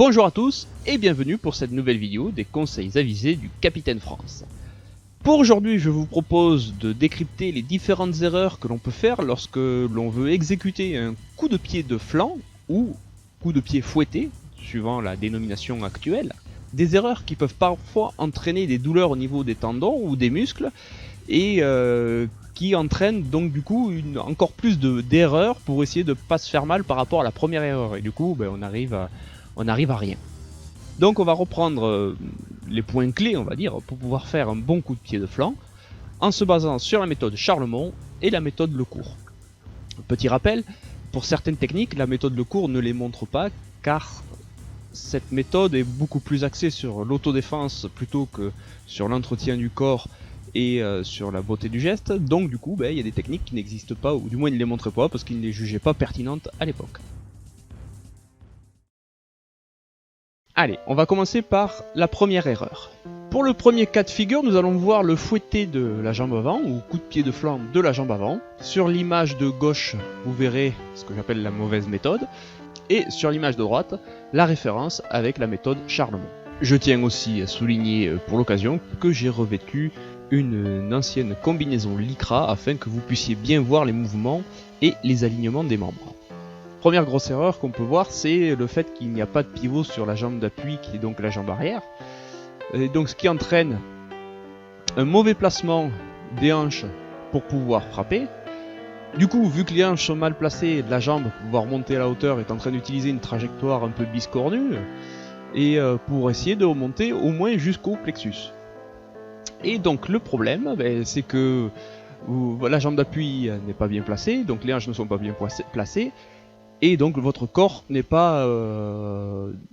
Bonjour à tous et bienvenue pour cette nouvelle vidéo des conseils avisés du Capitaine France. Pour aujourd'hui, je vous propose de décrypter les différentes erreurs que l'on peut faire lorsque l'on veut exécuter un coup de pied de flanc ou coup de pied fouetté, suivant la dénomination actuelle. Des erreurs qui peuvent parfois entraîner des douleurs au niveau des tendons ou des muscles et qui entraînent donc du coup encore plus d'erreurs pour essayer de ne pas se faire mal par rapport à la première erreur. Et du coup, on arrive à rien. Donc on va reprendre les points clés, on va dire, pour pouvoir faire un bon coup de pied de flanc, en se basant sur la méthode Charlemont et la méthode Lecourt. Petit rappel, pour certaines techniques, la méthode Lecourt ne les montre pas, car cette méthode est beaucoup plus axée sur l'autodéfense plutôt que sur l'entretien du corps et sur la beauté du geste. Donc du coup, il y a des techniques qui n'existent pas, ou du moins ils ne les montraient pas, parce qu'ils ne les jugeaient pas pertinentes à l'époque. Allez, on va commencer par la première erreur. Pour le premier cas de figure, nous allons voir le fouetté de la jambe avant, ou coup de pied de flanc de la jambe avant. Sur l'image de gauche, vous verrez ce que j'appelle la mauvaise méthode, et sur l'image de droite, la référence avec la méthode Charlemont. Je tiens aussi à souligner pour l'occasion que j'ai revêtu une ancienne combinaison Lycra afin que vous puissiez bien voir les mouvements et les alignements des membres. Première grosse erreur qu'on peut voir, c'est le fait qu'il n'y a pas de pivot sur la jambe d'appui qui est donc la jambe arrière. Et donc ce qui entraîne un mauvais placement des hanches pour pouvoir frapper. Du coup, vu que les hanches sont mal placées, la jambe pour pouvoir monter à la hauteur est en train d'utiliser une trajectoire un peu biscornue et pour essayer de remonter au moins jusqu'au plexus. Et donc le problème, c'est que la jambe d'appui n'est pas bien placée, donc les hanches ne sont pas bien placées. Et donc votre corps n'est pas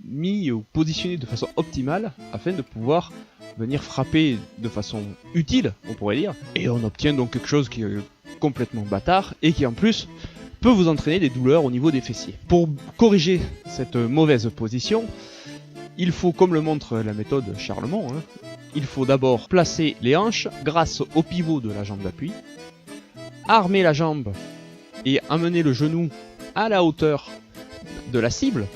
mis ou positionné de façon optimale afin de pouvoir venir frapper de façon utile, on pourrait dire. Et on obtient donc quelque chose qui est complètement bâtard et qui en plus peut vous entraîner des douleurs au niveau des fessiers. Pour corriger cette mauvaise position, il faut, comme le montre la méthode Charlemont, il faut d'abord placer les hanches grâce au pivot de la jambe d'appui, armer la jambe et amener le genou à la hauteur de la cible,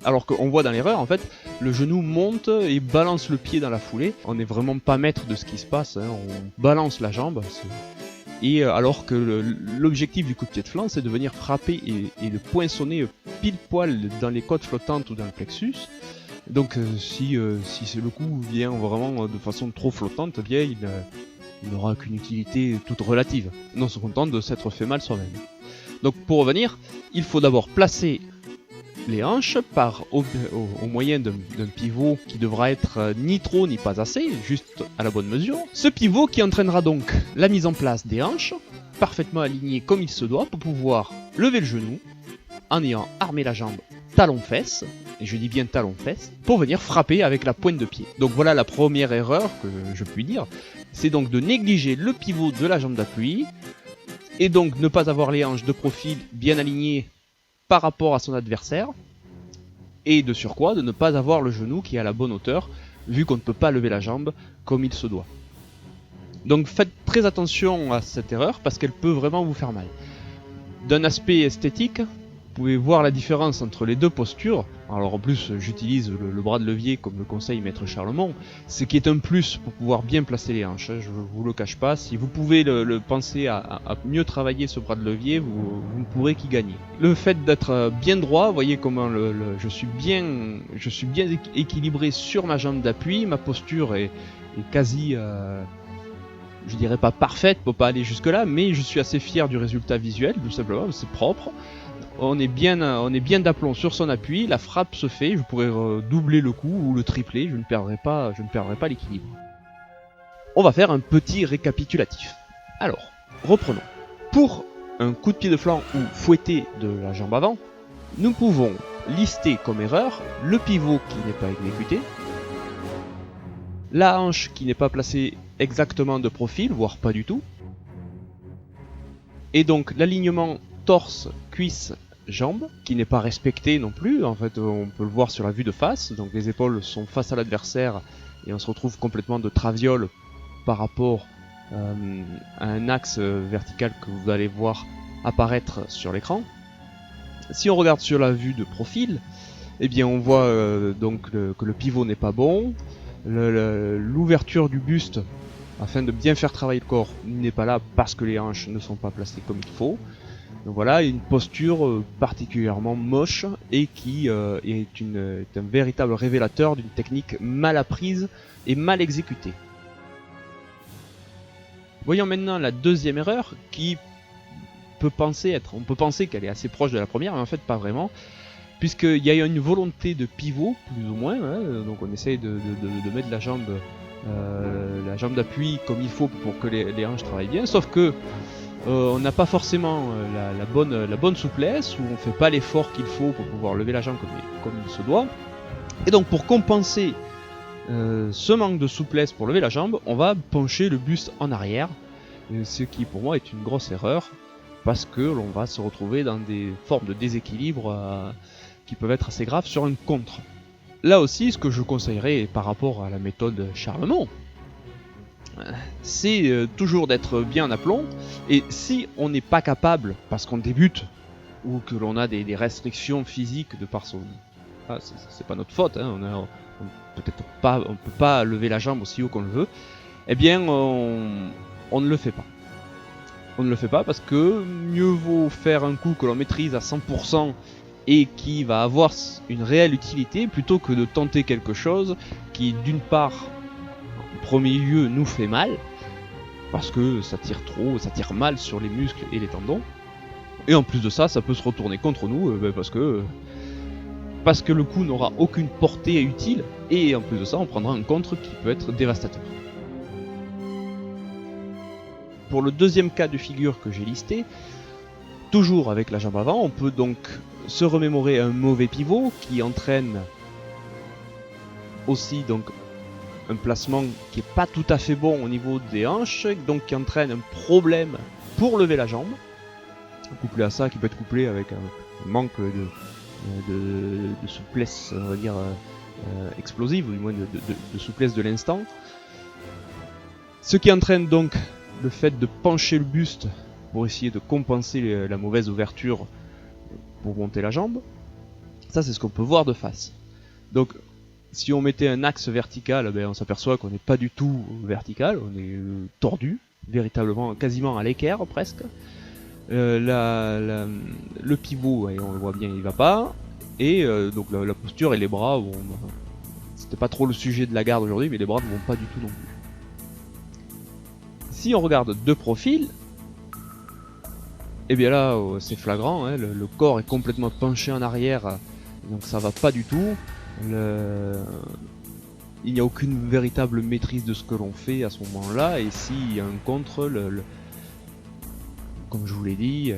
alors qu'on voit dans l'erreur, en fait, le genou monte et balance le pied dans la foulée. On n'est vraiment pas maître de ce qui se passe, on balance la jambe, et alors que l'objectif du coup de pied de flanc, c'est de venir frapper et de poinçonner pile poil dans les côtes flottantes ou dans le plexus. Donc si le coup vient vraiment de façon trop flottante, il n'aura qu'une utilité toute relative. Non, se contente de s'être fait mal soi-même. Donc pour revenir, il faut d'abord placer les hanches au moyen d'un pivot qui devra être ni trop ni pas assez, juste à la bonne mesure. Ce pivot qui entraînera donc la mise en place des hanches, parfaitement alignées comme il se doit pour pouvoir lever le genou en ayant armé la jambe talon-fesse, et je dis bien talon-fesse, pour venir frapper avec la pointe de pied. Donc voilà la première erreur que je puis dire, c'est donc de négliger le pivot de la jambe d'appui, et donc ne pas avoir les hanches de profil bien alignées par rapport à son adversaire, et de surcroît de ne pas avoir le genou qui est à la bonne hauteur, vu qu'on ne peut pas lever la jambe comme il se doit. Donc faites très attention à cette erreur parce qu'elle peut vraiment vous faire mal. D'un aspect esthétique, vous pouvez voir la différence entre les deux postures. Alors en plus j'utilise le bras de levier comme le conseille Maître Charlemont, ce qui est un plus pour pouvoir bien placer les hanches, je vous le cache pas. Si vous pouvez le penser à mieux travailler ce bras de levier, vous ne pourrez qu'y gagner. Le fait d'être bien droit, vous voyez comment je suis bien équilibré sur ma jambe d'appui, ma posture est quasi... je dirais pas parfaite pour pas aller jusque là, mais je suis assez fier du résultat visuel, tout simplement, c'est propre. On est bien d'aplomb sur son appui, la frappe se fait, je pourrais doubler le coup ou le tripler, je ne perdrai pas l'équilibre. On va faire un petit récapitulatif. Alors, reprenons. Pour un coup de pied de flanc ou fouetté de la jambe avant, nous pouvons lister comme erreur le pivot qui n'est pas exécuté, la hanche qui n'est pas placée exactement de profil, voire pas du tout, et donc l'alignement torse, cuisse, jambe, qui n'est pas respecté non plus. En fait, on peut le voir sur la vue de face, donc les épaules sont face à l'adversaire et on se retrouve complètement de traviole par rapport à un axe vertical que vous allez voir apparaître sur l'écran. Si on regarde sur la vue de profil, eh bien on voit donc que le pivot n'est pas bon, l'ouverture du buste afin de bien faire travailler le corps n'est pas là parce que les hanches ne sont pas placées comme il faut. Donc voilà, une posture particulièrement moche et qui est un véritable révélateur d'une technique mal apprise et mal exécutée. Voyons maintenant la deuxième erreur qui on peut penser qu'elle est assez proche de la première, mais en fait pas vraiment, puisqu'il y a une volonté de pivot, plus ou moins, hein, donc on essaye de mettre la jambe d'appui comme il faut pour que les hanches travaillent bien, sauf que on n'a pas forcément la bonne souplesse, ou on fait pas l'effort qu'il faut pour pouvoir lever la jambe comme il se doit, et donc pour compenser ce manque de souplesse pour lever la jambe, on va pencher le buste en arrière, ce qui pour moi est une grosse erreur, parce que l'on va se retrouver dans des formes de déséquilibre qui peuvent être assez graves sur un contre. Là aussi, ce que je conseillerais par rapport à la méthode Charlemont, c'est toujours d'être bien en aplomb, et si on n'est pas capable, parce qu'on débute, ou que l'on a des restrictions physiques de par son... Ah, c'est pas notre faute, hein, on peut pas lever la jambe aussi haut qu'on le veut, eh bien on ne le fait pas. On ne le fait pas parce que mieux vaut faire un coup que l'on maîtrise à 100% et qui va avoir une réelle utilité plutôt que de tenter quelque chose qui d'une part en premier lieu nous fait mal parce que ça tire mal sur les muscles et les tendons, et en plus de ça peut se retourner contre nous parce que le coup n'aura aucune portée utile, et en plus de ça on prendra un contre qui peut être dévastateur. Pour le deuxième cas de figure que j'ai listé, toujours avec la jambe avant, on peut donc se remémorer un mauvais pivot qui entraîne aussi donc un placement qui n'est pas tout à fait bon au niveau des hanches, donc qui entraîne un problème pour lever la jambe, couplé à ça, qui peut être couplé avec un manque de souplesse, on va dire explosive, ou du moins de souplesse de l'instant, ce qui entraîne donc le fait de pencher le buste pour essayer de compenser la mauvaise ouverture pour monter la jambe. Ça, c'est ce qu'on peut voir de face. Donc si on mettait un axe vertical, on s'aperçoit qu'on n'est pas du tout vertical, on est tordu, véritablement, quasiment à l'équerre presque. Le pivot, on le voit bien, il va pas, et donc la posture et les bras, bon, c'était pas trop le sujet de la garde aujourd'hui, mais les bras ne vont pas du tout non plus. Si on regarde de profil, et bien là c'est flagrant, hein, le corps est complètement penché en arrière, donc ça va pas du tout. Il n'y a aucune véritable maîtrise de ce que l'on fait à ce moment-là, et s'il y a un contre, comme je vous l'ai dit,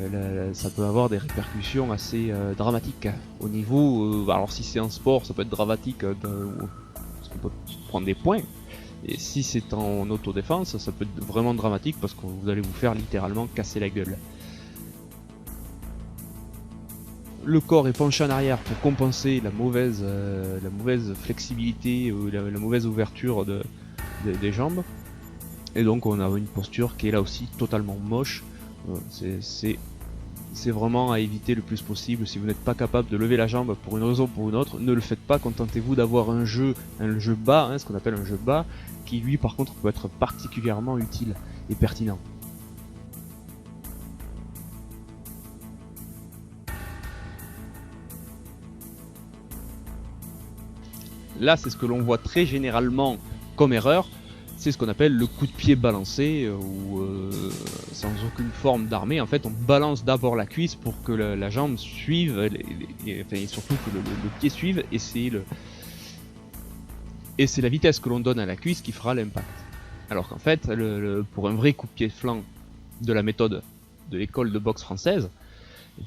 ça peut avoir des répercussions assez dramatiques. Au niveau, alors si c'est en sport, ça peut être dramatique, parce qu'on peut prendre des points. Et si c'est en autodéfense, ça peut être vraiment dramatique parce que vous allez vous faire littéralement casser la gueule. Le corps est penché en arrière pour compenser la mauvaise flexibilité ou la mauvaise ouverture des jambes. Et donc on a une posture qui est là aussi totalement moche. C'est vraiment à éviter le plus possible. Si vous n'êtes pas capable de lever la jambe pour une raison ou pour une autre, ne le faites pas. Contentez-vous d'avoir un jeu bas, hein, ce qu'on appelle un jeu bas, qui lui par contre peut être particulièrement utile et pertinent. Là, c'est ce que l'on voit très généralement comme erreur, c'est ce qu'on appelle le coup de pied balancé, où sans aucune forme d'armée, en fait on balance d'abord la cuisse pour que la jambe suive, et surtout que le pied suive, et c'est la vitesse que l'on donne à la cuisse qui fera l'impact. Alors qu'en fait, pour un vrai coup de pied de flanc de la méthode de l'école de boxe française,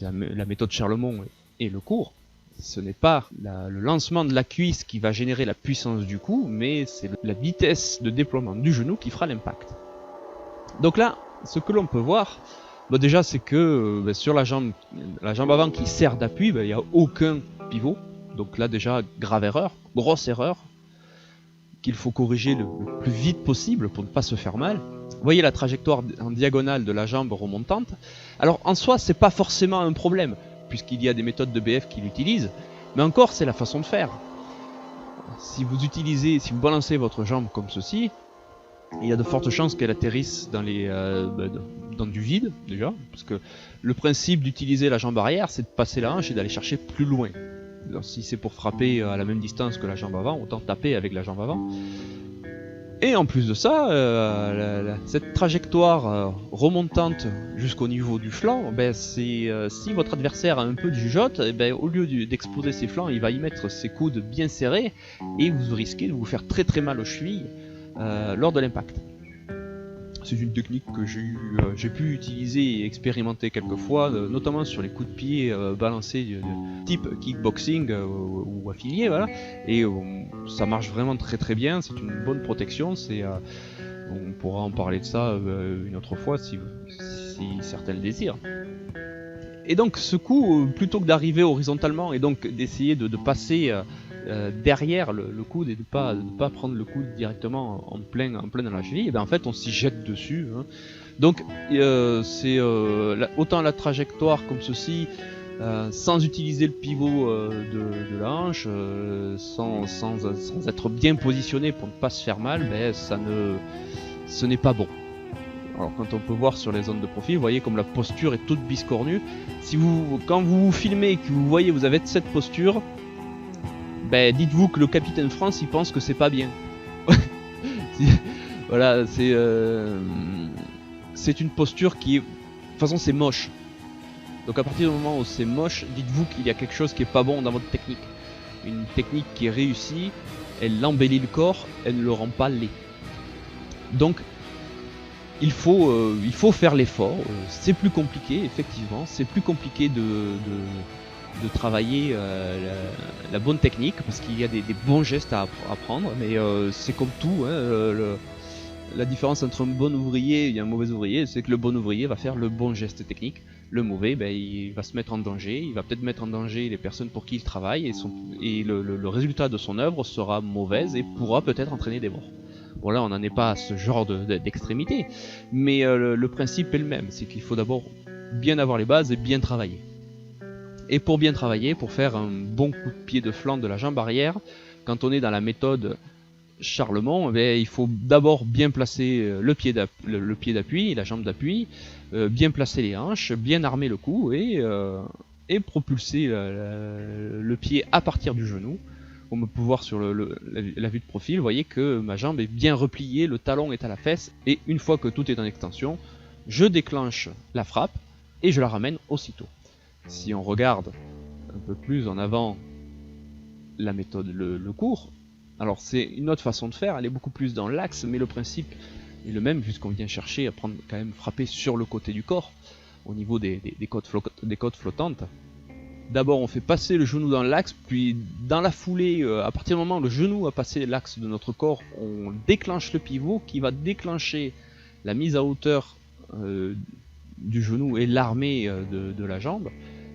la méthode Charlemont et le cours, ce n'est pas le lancement de la cuisse qui va générer la puissance du coup, mais c'est la vitesse de déploiement du genou qui fera l'impact. Donc là, ce que l'on peut voir, déjà c'est que sur la jambe avant qui sert d'appui, il n'y a aucun pivot. Donc là déjà, grave erreur, grosse erreur, qu'il faut corriger le plus vite possible pour ne pas se faire mal. Vous voyez la trajectoire en diagonale de la jambe remontante. Alors en soi, c'est pas forcément un problème, puisqu'il y a des méthodes de BF qui l'utilisent, Mais encore, c'est la façon de faire. Si vous balancez votre jambe comme ceci, il y a de fortes chances qu'elle atterrisse dans du vide, déjà, parce que le principe d'utiliser la jambe arrière, c'est de passer la hanche et d'aller chercher plus loin. Alors, si c'est pour frapper à la même distance que la jambe avant, autant taper avec la jambe avant. Et en plus de ça, cette trajectoire remontante jusqu'au niveau du flanc, si votre adversaire a un peu de jugeote, au lieu d'exposer ses flancs, il va y mettre ses coudes bien serrés et vous risquez de vous faire très très mal aux chevilles lors de l'impact. C'est une technique que j'ai pu utiliser et expérimenter quelques fois, notamment sur les coups de pied balancés de type kickboxing ou affilié, voilà. Et ça marche vraiment très très bien, c'est une bonne protection. On pourra en parler de ça une autre fois si certains le désirent. Et donc ce coup, plutôt que d'arriver horizontalement et donc d'essayer de passer derrière le coude et de pas prendre le coude directement en plein dans la cheville, et en fait on s'y jette dessus. Hein. Donc c'est autant la trajectoire comme ceci, sans utiliser le pivot de la hanche, sans être bien positionné pour ne pas se faire mal, ce n'est pas bon. Alors quand on peut voir sur les zones de profil, vous voyez comme la posture est toute biscornue. Quand vous filmez et que vous voyez vous avez cette posture, dites-vous que le capitaine France il pense que c'est pas bien. Voilà, c'est une posture qui est... De toute façon c'est moche. Donc à partir du moment où c'est moche, dites-vous qu'il y a quelque chose qui est pas bon dans votre technique. Une technique qui est réussie, elle embellit le corps, elle ne le rend pas laid. Donc il faut faire l'effort. C'est plus compliqué, effectivement. C'est plus compliqué de travailler la bonne technique parce qu'il y a des bons gestes à apprendre. Mais c'est comme tout. Hein, la différence entre un bon ouvrier et un mauvais ouvrier, c'est que le bon ouvrier va faire le bon geste technique. Le mauvais, il va se mettre en danger. Il va peut-être mettre en danger les personnes pour qui il travaille. Et le résultat de son œuvre sera mauvaise et pourra peut-être entraîner des morts. Bon là on n'en est pas à ce genre d'extrémité, mais le principe est le même, c'est qu'il faut d'abord bien avoir les bases et bien travailler. Et pour bien travailler, pour faire un bon coup de pied de flanc de la jambe arrière, quand on est dans la méthode Charlemont, il faut d'abord bien placer le pied d'appui, la jambe d'appui, bien placer les hanches, bien armer le cou et propulser le pied à partir du genou. On peut voir sur la vue de profil, vous voyez que ma jambe est bien repliée, le talon est à la fesse, et une fois que tout est en extension, je déclenche la frappe et je la ramène aussitôt. Si on regarde un peu plus en avant la méthode, le cours, alors c'est une autre façon de faire, elle est beaucoup plus dans l'axe, mais le principe est le même, puisqu'on vient chercher à prendre quand même frapper sur le côté du corps, au niveau des côtes flottantes. D'abord on fait passer le genou dans l'axe, puis dans la foulée, à partir du moment où le genou a passé l'axe de notre corps, on déclenche le pivot qui va déclencher la mise à hauteur du genou et l'armée de la jambe,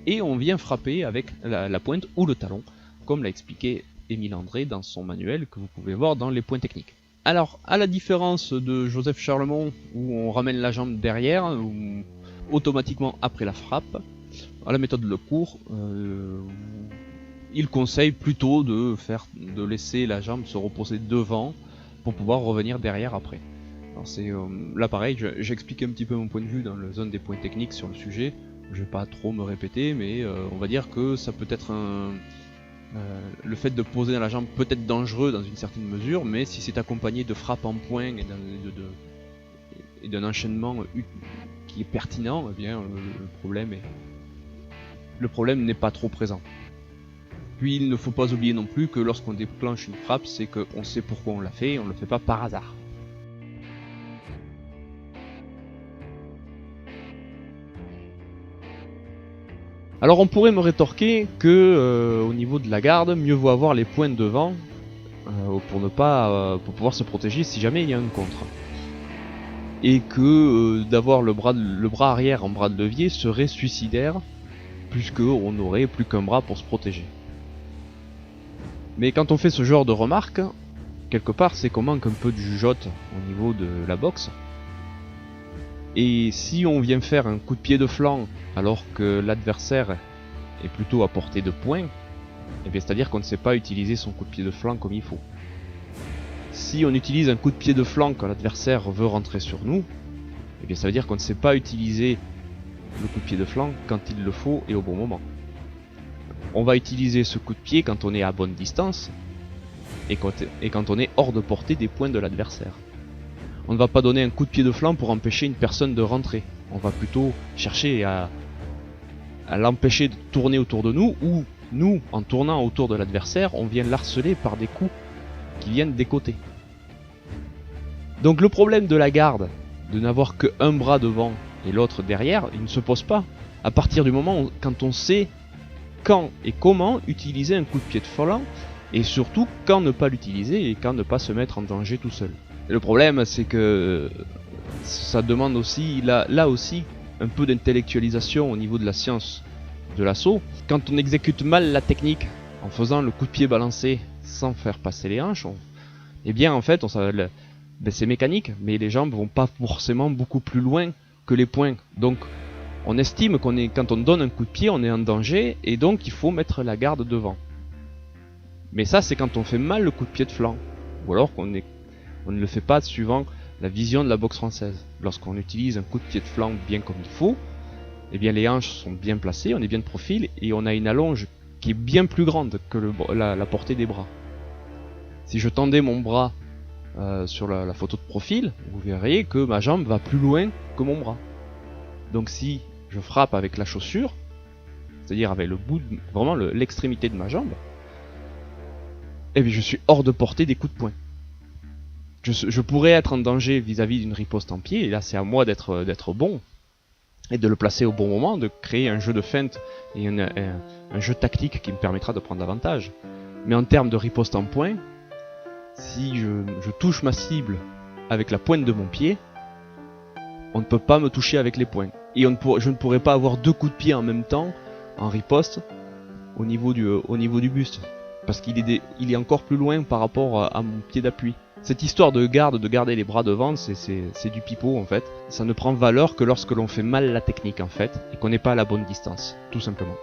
et on vient frapper avec la pointe ou le talon, comme l'a expliqué Émile André dans son manuel que vous pouvez voir dans les points techniques. Alors, à la différence de Joseph Charlemont, où on ramène la jambe derrière, automatiquement après la frappe, à la méthode Le Cours, il conseille plutôt de laisser la jambe se reposer devant pour pouvoir revenir derrière après. Alors là pareil, j'explique un petit peu mon point de vue dans la zone des points techniques sur le sujet. Je vais pas trop me répéter, mais on va dire que ça peut être le fait de poser dans la jambe peut être dangereux dans une certaine mesure, mais si c'est accompagné de frappes en point et d'un enchaînement qui est pertinent, eh bien le problème n'est pas trop présent. Puis il ne faut pas oublier non plus que lorsqu'on déclenche une frappe, c'est qu'on sait pourquoi on l'a fait, on ne le fait pas par hasard. Alors on pourrait me rétorquer que au niveau de la garde, mieux vaut avoir les pointes devant pour pouvoir se protéger si jamais il y a un contre. Et que d'avoir le bras arrière en bras de levier serait suicidaire, puisqu'on n'aurait plus qu'un bras pour se protéger. Mais quand on fait ce genre de remarques, quelque part c'est qu'on manque un peu de jugeote au niveau de la boxe. Et si on vient faire un coup de pied de flanc alors que l'adversaire est plutôt à portée de poing, Eh bien, c'est-à-dire qu'on ne sait pas utiliser son coup de pied de flanc comme il faut. Si on utilise un coup de pied de flanc quand l'adversaire veut rentrer sur nous, eh bien ça veut dire qu'on ne sait pas utiliser le coup de pied de flanc quand il le faut et au bon moment. On va utiliser ce coup de pied quand on est à bonne distance et quand on est hors de portée des points de l'adversaire. On ne va pas donner un coup de pied de flanc pour empêcher une personne de rentrer. On va plutôt chercher à l'empêcher de tourner autour de nous, ou nous, en tournant autour de l'adversaire, on vient l'harceler par des coups qui viennent des côtés. Donc le problème de la garde, de n'avoir qu'un bras devant et l'autre derrière, il ne se pose pas. À partir du moment où, quand on sait quand et comment utiliser un coup de pied de flanc, et surtout quand ne pas l'utiliser et quand ne pas se mettre en danger tout seul. Le problème, c'est que ça demande aussi, là aussi, un peu d'intellectualisation au niveau de la science de l'assaut. Quand on exécute mal la technique en faisant le coup de pied balancé sans faire passer les hanches, eh bien en fait, c'est mécanique, mais les jambes vont pas forcément beaucoup plus loin que les poings. Donc on estime quand on donne un coup de pied, on est en danger, et donc il faut mettre la garde devant. Mais ça, c'est quand on fait mal le coup de pied de flanc, ou alors on ne le fait pas suivant la vision de la boxe française. Lorsqu'on utilise un coup de pied de flanc bien comme il faut, eh bien les hanches sont bien placées, on est bien de profil, et on a une allonge qui est bien plus grande que la portée des bras. Si je tendais mon bras sur la photo de profil, vous verriez que ma jambe va plus loin que mon bras. Donc si je frappe avec la chaussure, c'est-à-dire avec le bout, vraiment l'extrémité de ma jambe, eh bien je suis hors de portée des coups de poing. Je pourrais être en danger vis-à-vis d'une riposte en pied, et là c'est à moi d'être bon, et de le placer au bon moment, de créer un jeu de feinte et un jeu tactique qui me permettra de prendre l'avantage. Mais en termes de riposte en poing, si je touche ma cible avec la pointe de mon pied, on ne peut pas me toucher avec les poings. Et je ne pourrais pas avoir deux coups de pied en même temps, en riposte, au niveau du buste. Parce qu'il est encore plus loin par rapport à mon pied d'appui. Cette histoire de garder les bras devant, c'est du pipeau en fait. Ça ne prend valeur que lorsque l'on fait mal la technique en fait, et qu'on n'est pas à la bonne distance, tout simplement.